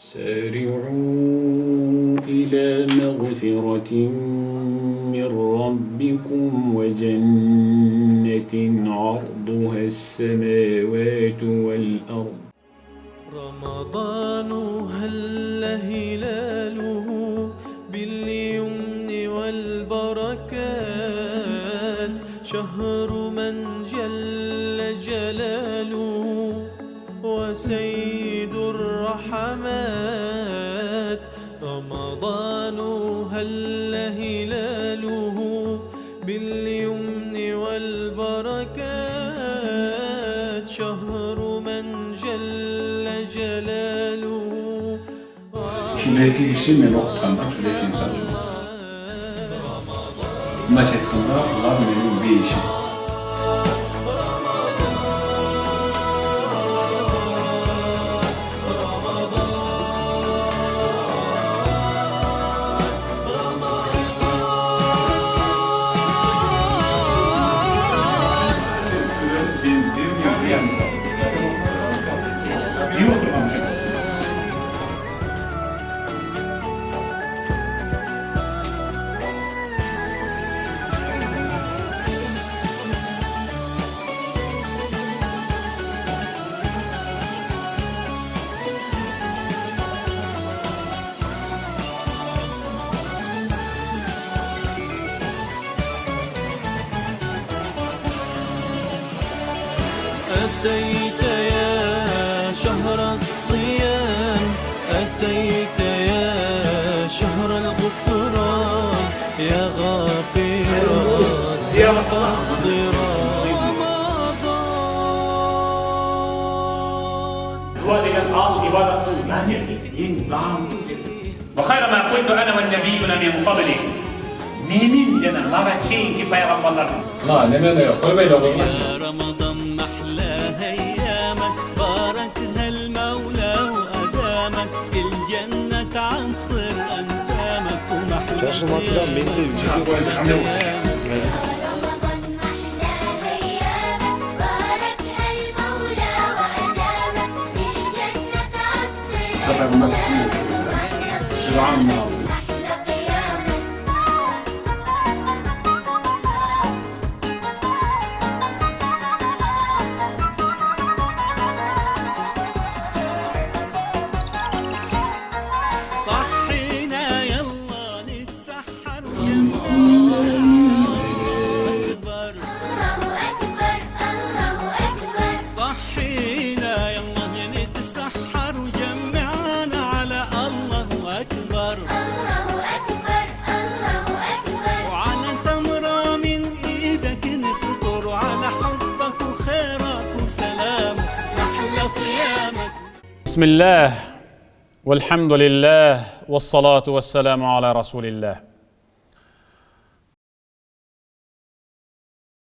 سارعوا إلى مغفرة من ربكم وجنة عرضها السماوات والأرض. رمضان هل هلاله باليمن والبركات، شهر من جل جلاله وسيد الرحمات. رمضان هل هلاله باليمن والبركات، شهر من جل جلاله. Şuradaki kişi melok tutanlar, şuradaki insan. Bunlar çektiğinde Allah benim bir işim. İyi oturmamış. أتيت يا شهر الصيام، أتيت يا شهر الغفران، يا غافرا يا مقدرا رمضان. وخير ما قلت أنا والنبيون من قبلي. Menin canım, bana çeyin ki peygamberlerim. La ne yok, koy böyle olmaz. رمضان محلى أيامك، باركها المولى وأدامك، الجنة عطر أنسامك ومحلى صحينا يلا نتسحر أكبر الله أكبر. صحينا يلا نتسحر وجمعنا على الله أكبر وعلى تمرة من إيدك نفطر، وعلى حبك وخيرك وسلامك أحلى صيامك. بسم الله والحمد لله والصلاة والسلام على رسول الله.